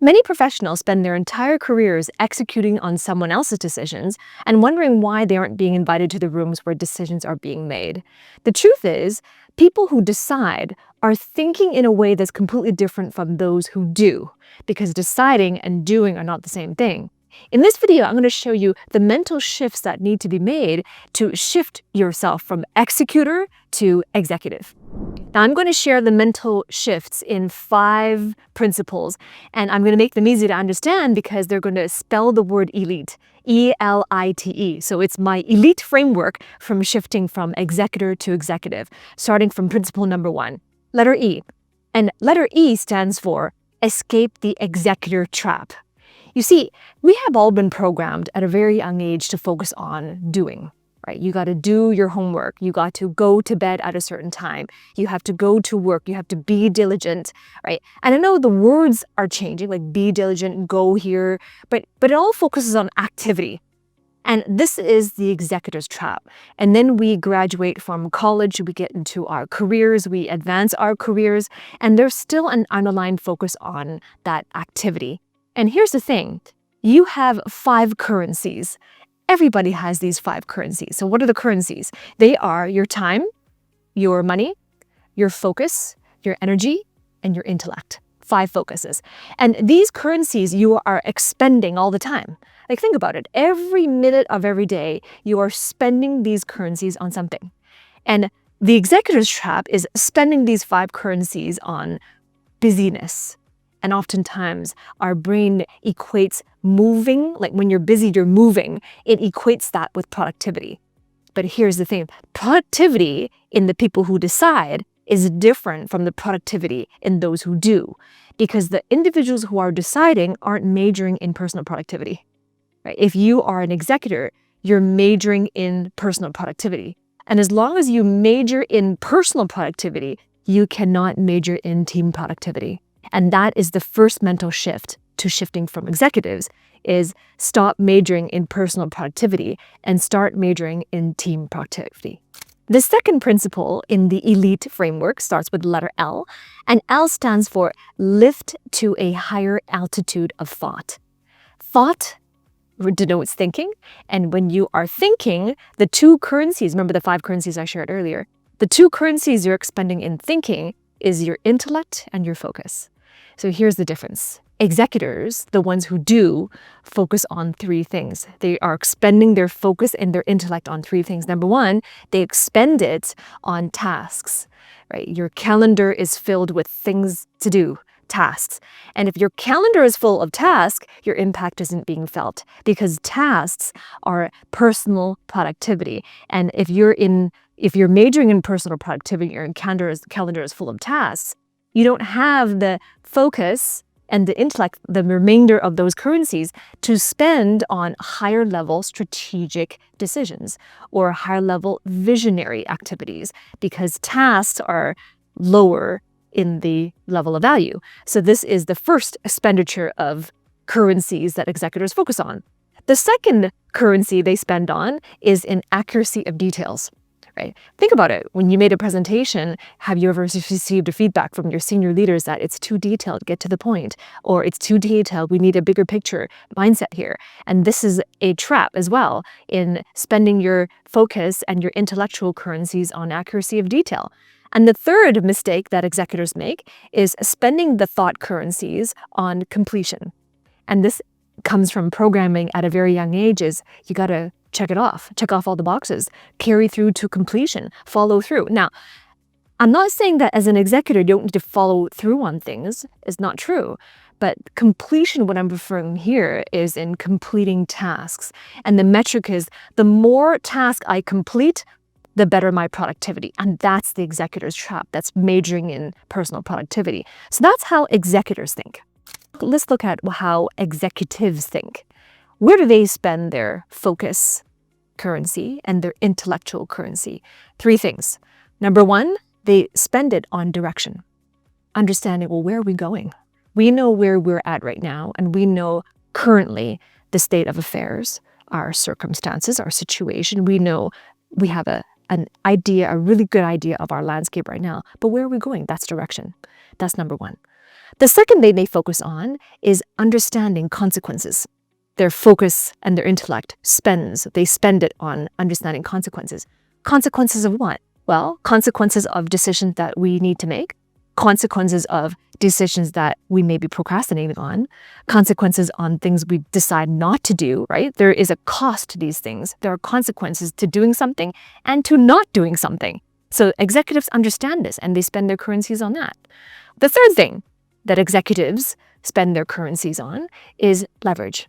Many professionals spend their entire careers executing on someone else's decisions and wondering why they aren't being invited to the rooms where decisions are being made. The truth is, people who decide are thinking in a way that's completely different from those who do, because deciding and doing are not the same thing. In this video, I'm going to show you the mental shifts that need to be made to shift yourself from executor to executive. Now, I'm going to share the mental shifts in 5 principles, and I'm going to make them easy to understand because they're going to spell the word elite, E.L.I.T.E. So it's my elite framework from shifting from executor to executive, starting from principle number 1, letter E. And letter E stands for escape the executor trap. You see, we have all been programmed at a very young age to focus on doing. Right? You got to do your homework. You got to go to bed at a certain time. You have to go to work. You have to be diligent, right? And I know the words are changing, like be diligent, go here, but it all focuses on activity. And this is the executor's trap. And then we graduate from college, we get into our careers, we advance our careers, and there's still an underlying focus on that activity. And here's the thing, you have 5 currencies. Everybody has these 5 currencies. So what are the currencies? They are your time, your money, your focus, your energy, and your intellect. 5 focuses. And these currencies you are expending all the time. Like, think about it. Every minute of every day, you are spending these currencies on something. And the executor's trap is spending these 5 currencies on busyness. And oftentimes, our brain equates moving, like when you're busy, you're moving. It equates that with productivity. But here's the thing. Productivity in the people who decide is different from the productivity in those who do. Because the individuals who are deciding aren't majoring in personal productivity. Right? If you are an executor, you're majoring in personal productivity. And as long as you major in personal productivity, you cannot major in team productivity. And that is the first mental shift to shifting from executives, is stop majoring in personal productivity and start majoring in team productivity. The second principle in the E.L.I.T.E framework starts with the letter L, and L stands for lift to a higher altitude of thought. Thought denotes thinking, and when you are thinking, the 2 currencies, remember the 5 currencies I shared earlier, the 2 currencies you're expending in thinking is your intellect and your focus. So here's the difference. Executors, the ones who do, focus on 3 things. They are expending their focus and their intellect on 3 things. Number 1, they expend it on tasks, right? Your calendar is filled with things to do, tasks. And if your calendar is full of tasks, your impact isn't being felt because tasks are personal productivity. And if you're majoring in personal productivity, your calendar is full of tasks, you don't have the focus and the intellect, the remainder of those currencies, to spend on higher level strategic decisions or higher level visionary activities because tasks are lower in the level of value. So this is the first expenditure of currencies that executors focus on. The second currency they spend on is in accuracy of details. Right? Think about it. When you made a presentation, have you ever received a feedback from your senior leaders that it's too detailed, get to the point, or it's too detailed, we need a bigger picture mindset here? And this is a trap as well in spending your focus and your intellectual currencies on accuracy of detail. And the third mistake that executors make is spending the thought currencies on completion. And this comes from programming at a very young age, is you got to check off all the boxes, carry through to completion, follow through. Now, I'm not saying that as an executor, you don't need to follow through on things. It's not true. But completion, what I'm referring here, is in completing tasks. And the metric is the more tasks I complete, the better my productivity. And that's the executor's trap. That's majoring in personal productivity. So that's how executors think. Let's look at how executives think. Where do they spend their focus currency and their intellectual currency? 3 things. Number 1, they spend it on direction. Understanding, well, where are we going? We know where we're at right now, and we know currently the state of affairs, our circumstances, our situation. We know we have an idea, a really good idea of our landscape right now. But where are we going? That's direction. That's number 1. The second thing they focus on is understanding consequences. Their focus and their intellect they spend it on understanding consequences. Consequences of what? Well, consequences of decisions that we need to make, consequences of decisions that we may be procrastinating on, consequences on things we decide not to do, right? There is a cost to these things. There are consequences to doing something and to not doing something. So executives understand this and they spend their currencies on that. The third thing that executives spend their currencies on is leverage.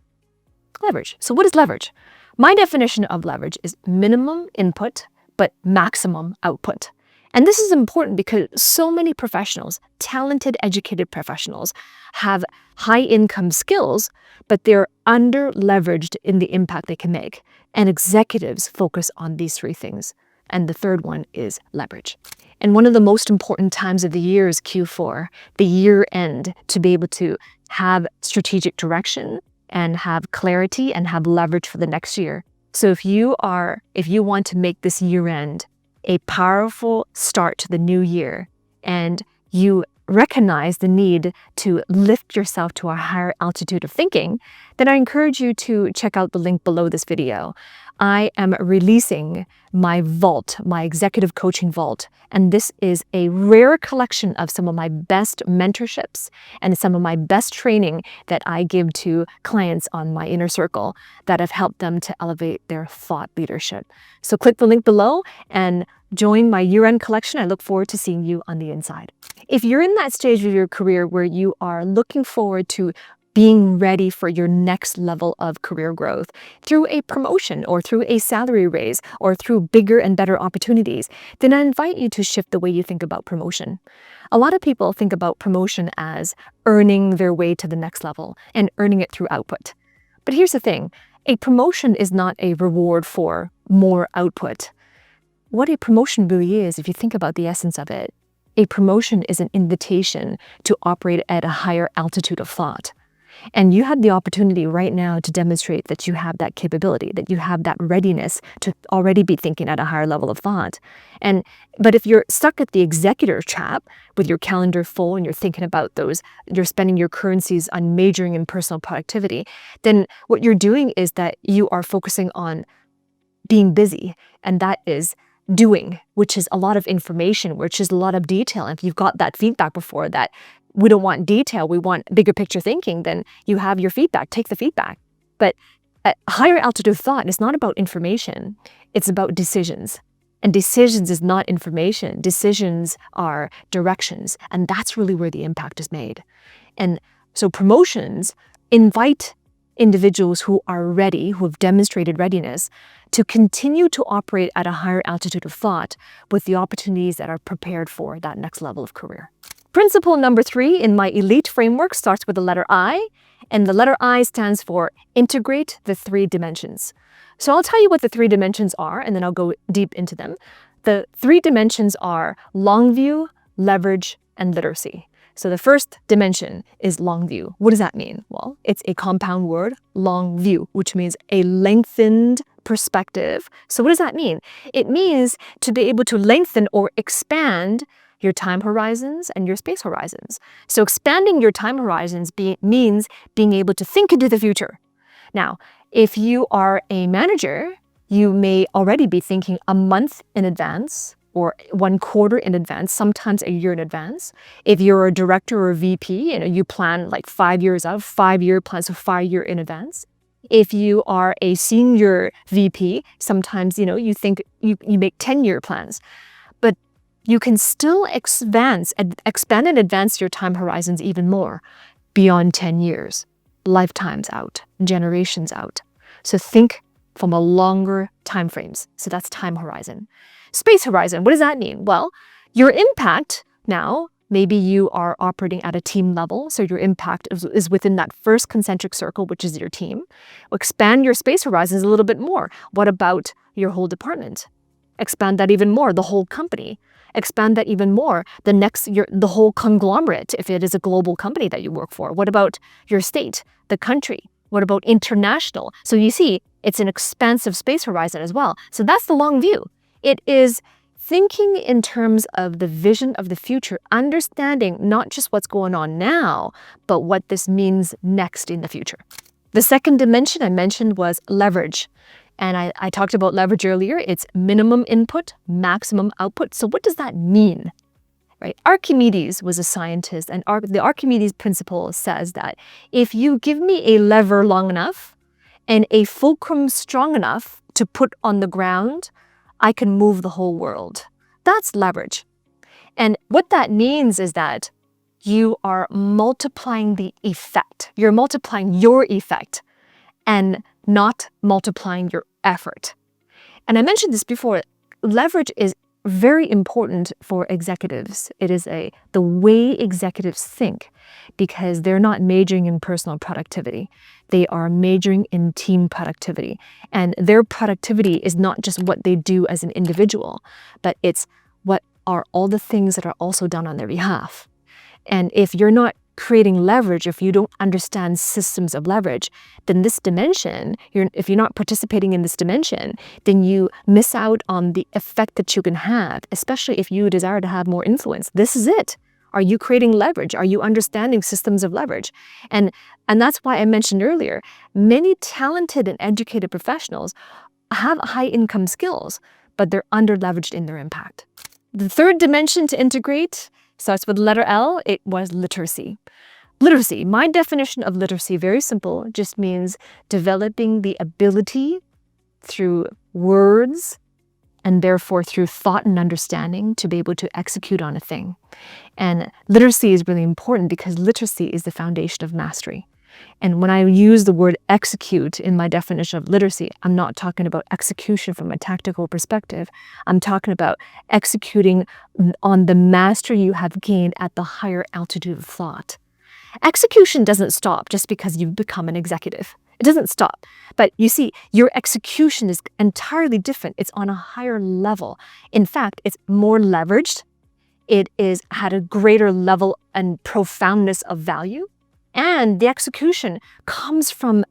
Leverage. So what is leverage? My definition of leverage is minimum input, but maximum output. And this is important because so many professionals, talented, educated professionals, have high income skills, but they're under leveraged in the impact they can make. And executives focus on these three things. And the third one is leverage. And one of the most important times of the year is Q4, the year end, to be able to have strategic direction and have clarity and have leverage for the next year. So if you want to make this year end a powerful start to the new year, and you recognize the need to lift yourself to a higher altitude of thinking, then I encourage you to check out the link below this video. I am releasing my vault, my executive coaching vault, and this is a rare collection of some of my best mentorships and some of my best training that I give to clients on my inner circle that have helped them to elevate their thought leadership. So click the link below and join my year-end collection. I look forward to seeing you on the inside. If you're in that stage of your career where you are looking forward to being ready for your next level of career growth through a promotion or through a salary raise or through bigger and better opportunities, then I invite you to shift the way you think about promotion. A lot of people think about promotion as earning their way to the next level and earning it through output. But here's the thing, a promotion is not a reward for more output. What a promotion really is, if you think about the essence of it, a promotion is an invitation to operate at a higher altitude of thought. And you have the opportunity right now to demonstrate that you have that capability, that you have that readiness to already be thinking at a higher level of thought. But if you're stuck at the executor trap with your calendar full and you're thinking about you're spending your currencies on majoring in personal productivity, then what you're doing is that you are focusing on being busy, and that is doing, which is a lot of information, which is a lot of detail. And if you've got that feedback before that we don't want detail, we want bigger picture thinking, then you have your feedback, take the feedback. But a higher altitude thought is not about information, it's about decisions. And decisions is not information, decisions are directions. And that's really where the impact is made. And so promotions invite individuals who are ready, who have demonstrated readiness, to continue to operate at a higher altitude of thought with the opportunities that are prepared for that next level of career. Principle number 3 in my E.L.I.T.E framework starts with the letter I, and the letter I stands for integrate the 3 dimensions. So I'll tell you what the 3 dimensions are, and then I'll go deep into them. The 3 dimensions are long view, leverage, and literacy. So the first dimension is long view. What does that mean? Well, it's a compound word, long view, which means a lengthened perspective. So what does that mean? It means to be able to lengthen or expand your time horizons and your space horizons. So expanding your time horizons means being able to think into the future. Now, if you are a manager, you may already be thinking a month in advance or 1 quarter in advance, sometimes a year in advance. If you're a director or a VP, you plan like 5 years out, 5-year plans, so 5 year in advance. If you are a senior VP, sometimes, you think you make 10-year plans. But you can still expand and advance your time horizons even more beyond 10 years, lifetimes out, generations out. So think from a longer time frames. So that's time horizon. Space horizon, what does that mean? Well, your impact now, maybe you are operating at a team level, so your impact is within that first concentric circle, which is your team. Expand your space horizons a little bit more. What about your whole department? Expand that even more, the whole company. Expand that even more, the whole conglomerate, if it is a global company that you work for. What about your state, the country? What about international? So you see, it's an expansive space horizon as well. So that's the long view. It is thinking in terms of the vision of the future, understanding not just what's going on now, but what this means next in the future. The second dimension I mentioned was leverage. And I talked about leverage earlier. It's minimum input, maximum output. So what does that mean? Right? Archimedes was a scientist, and the Archimedes principle says that if you give me a lever long enough and a fulcrum strong enough to put on the ground, I can move the whole world. That's leverage. And what that means is that you are multiplying the effect. You're multiplying your effect and not multiplying your effort. And I mentioned this before, leverage is very important for executives. It is the way executives think, because they're not majoring in personal productivity. They are majoring in team productivity. And their productivity is not just what they do as an individual, but it's what are all the things that are also done on their behalf. And if you're not creating leverage, if you don't understand systems of leverage, then this dimension, if you're not participating in this dimension, then you miss out on the effect that you can have, especially if you desire to have more influence. This is it. Are you creating leverage? Are you understanding systems of leverage? And that's why I mentioned earlier, many talented and educated professionals have high income skills, but they're under-leveraged in their impact. The third dimension to integrate starts with the letter L. It was literacy. Literacy, my definition of literacy, very simple, just means developing the ability through words and therefore through thought and understanding to be able to execute on a thing. And literacy is really important because literacy is the foundation of mastery. And when I use the word execute in my definition of literacy, I'm not talking about execution from a tactical perspective. I'm talking about executing on the mastery you have gained at the higher altitude of thought. Execution doesn't stop just because you've become an executive. It doesn't stop. But you see, your execution is entirely different. It's on a higher level. In fact, it's more leveraged. It is at a greater level and profoundness of value. And the execution comes from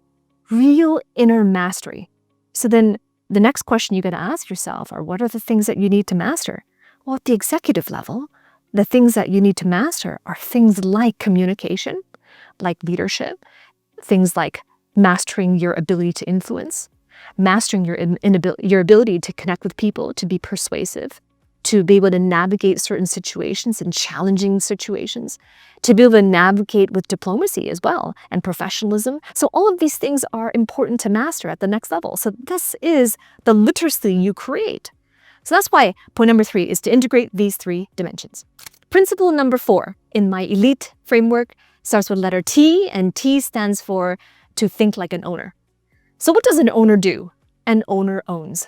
real inner mastery. So then the next question you got to ask yourself are, what are the things that you need to master? Well, at the executive level, the things that you need to master are things like communication, like leadership, things like mastering your ability to influence, mastering your ability to connect with people, to be persuasive, to be able to navigate certain situations and challenging situations, to be able to navigate with diplomacy as well and professionalism. So all of these things are important to master at the next level. So this is the literacy you create. So that's why point number 3 is to integrate these 3 dimensions. Principle number 4 in my E.L.I.T.E framework starts with letter T, and T stands for to think like an owner. So what does an owner do? An owner owns.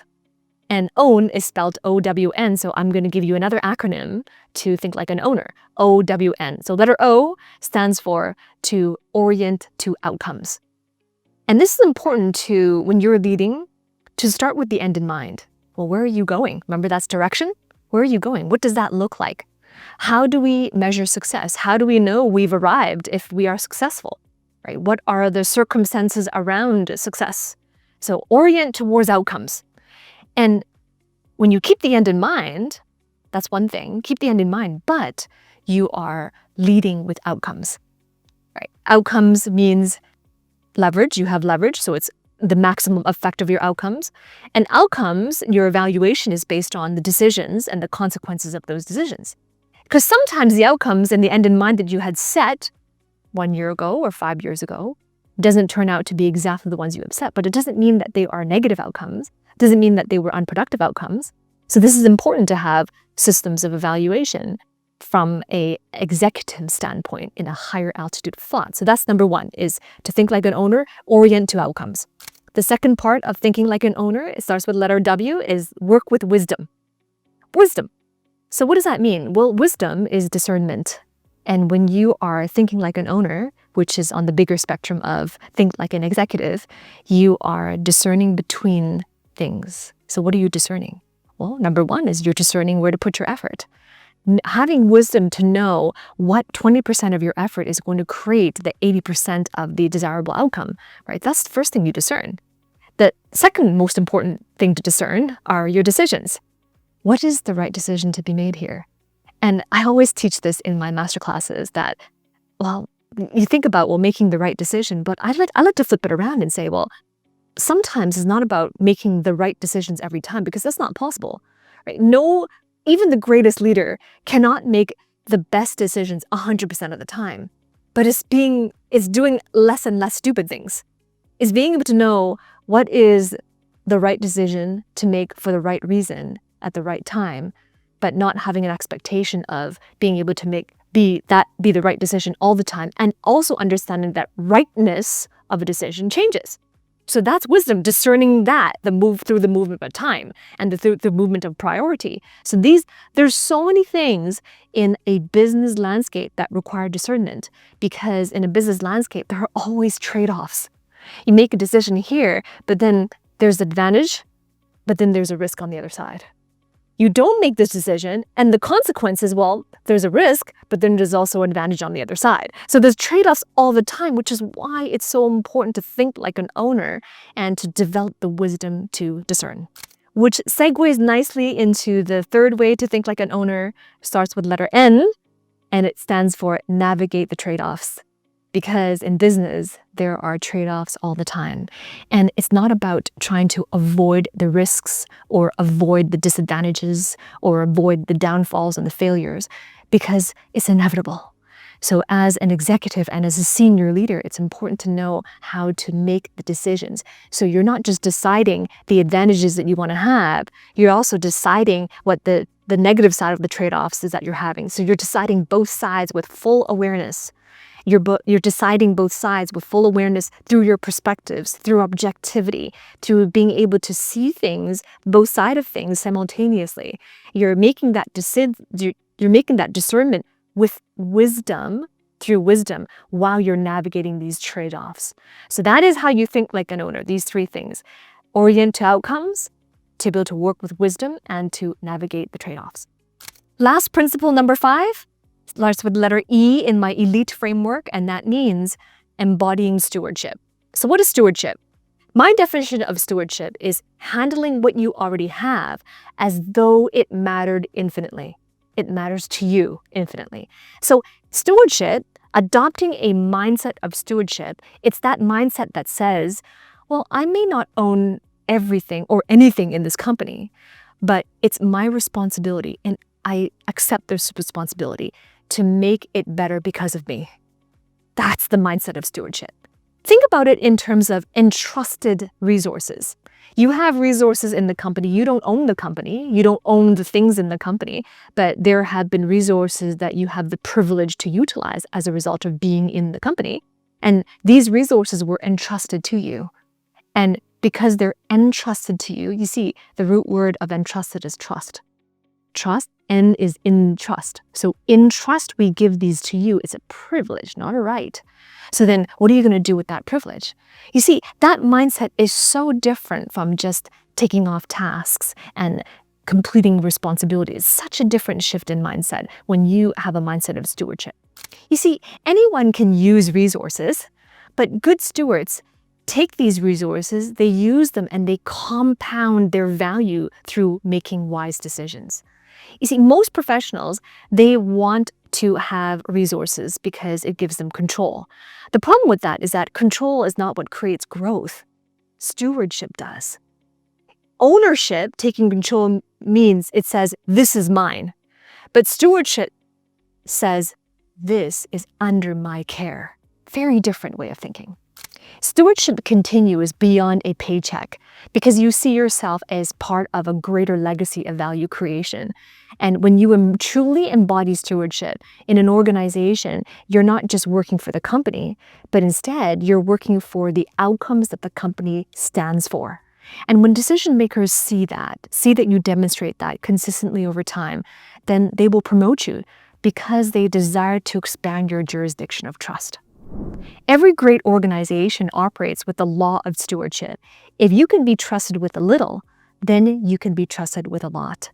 And own is spelled O-W-N, so I'm going to give you another acronym to think like an owner, O-W-N. So letter O stands for to orient to outcomes. And this is important to, when you're leading, to start with the end in mind. Well, where are you going? Remember, that's direction? Where are you going? What does that look like? How do we measure success? How do we know we've arrived if we are successful? Right? What are the circumstances around success? So orient towards outcomes. And when you keep the end in mind, that's one thing, keep the end in mind, but you are leading with outcomes, right? Outcomes means leverage, you have leverage, so it's the maximum effect of your outcomes. And outcomes, your evaluation is based on the decisions and the consequences of those decisions. Because sometimes the outcomes and the end in mind that you had set 1 year ago or 5 years ago doesn't turn out to be exactly the ones you have set, but it doesn't mean that they are negative outcomes. Doesn't mean that they were unproductive outcomes. So this is important to have systems of evaluation from an executive standpoint in a higher altitude of thought. So that's number 1, is to think like an owner, orient to outcomes. The second part of thinking like an owner, it starts with letter W, is work with wisdom. Wisdom. So what does that mean? Well, wisdom is discernment. And when you are thinking like an owner, which is on the bigger spectrum of think like an executive, you are discerning between things. So what are you discerning? Well, number 1 is you're discerning where to put your effort. Having wisdom to know what 20% of your effort is going to create the 80% of the desirable outcome, right? That's the first thing you discern. The second most important thing to discern are your decisions. what is the right decision to be made here? And I always teach this in my master classes that, well, you think about, well, making the right decision, but I like to flip it around and say, well, sometimes it's not about making the right decisions every time, because that's not possible, right? No, even the greatest leader cannot make the best decisions 100% of the time, but it's doing less and less stupid things. It's being able to know what is the right decision to make for the right reason at the right time, but not having an expectation of being able to be the right decision all the time, and also understanding that rightness of a decision changes. So that's wisdom, discerning that, through the movement of time and through the movement of priority. So there's so many things in a business landscape that require discernment, because in a business landscape, there are always trade-offs. You make a decision here, but then there's advantage, but then there's a risk on the other side. You don't make this decision, and the consequence is, well, there's a risk, but then there's also an advantage on the other side. So there's trade-offs all the time, which is why it's so important to think like an owner and to develop the wisdom to discern. Which segues nicely into the third way to think like an owner. Starts with letter N, and it stands for navigate the trade-offs. Because in business, there are trade-offs all the time. And it's not about trying to avoid the risks or avoid the disadvantages or avoid the downfalls and the failures, because it's inevitable. So as an executive and as a senior leader, it's important to know how to make the decisions. So you're not just deciding the advantages that you want to have, you're also deciding what the negative side of the trade-offs is that you're having. So you're deciding both sides with full awareness. You're deciding both sides with full awareness through your perspectives, through objectivity, through being able to see things, both sides of things simultaneously. You're making that discernment with wisdom, through wisdom, while you're navigating these trade-offs. So that is how you think like an owner, these three things. Orient to outcomes, to be able to work with wisdom, and to navigate the trade-offs. Last principle, number 5. Starts with letter E in my E.L.I.T.E framework, and that means embodying stewardship. So what is stewardship? My definition of stewardship is handling what you already have as though it mattered infinitely. It matters to you infinitely. So stewardship, adopting a mindset of stewardship, it's that mindset that says, well, I may not own everything or anything in this company, but it's my responsibility, and I accept this responsibility to make it better because of me. That's the mindset of stewardship. Think about it in terms of entrusted resources. You have resources in the company. You don't own the company. You don't own the things in the company, but there have been resources that you have the privilege to utilize as a result of being in the company. And these resources were entrusted to you. And because they're entrusted to you, you see, the root word of entrusted is trust. Trust, N is in trust. So in trust, we give these to you. It's a privilege, not a right. So then what are you going to do with that privilege? You see, that mindset is so different from just taking off tasks and completing responsibilities. It's such a different shift in mindset when you have a mindset of stewardship. You see, anyone can use resources, but good stewards take these resources, they use them, and they compound their value through making wise decisions. You see, most professionals, they want to have resources because it gives them control. The problem with that is that control is not what creates growth. Stewardship does. Ownership, taking control, means it says, this is mine. But stewardship says, this is under my care. Very different way of thinking. Stewardship continues beyond a paycheck because you see yourself as part of a greater legacy of value creation. And when you truly embody stewardship in an organization, you're not just working for the company, but instead you're working for the outcomes that the company stands for. And when decision makers see that you demonstrate that consistently over time, then they will promote you because they desire to expand your jurisdiction of trust. Every great organization operates with the law of stewardship. If you can be trusted with a little, then you can be trusted with a lot.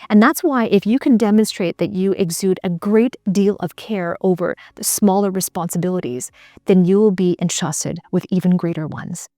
And that's why if you can demonstrate that you exude a great deal of care over the smaller responsibilities, then you will be entrusted with even greater ones.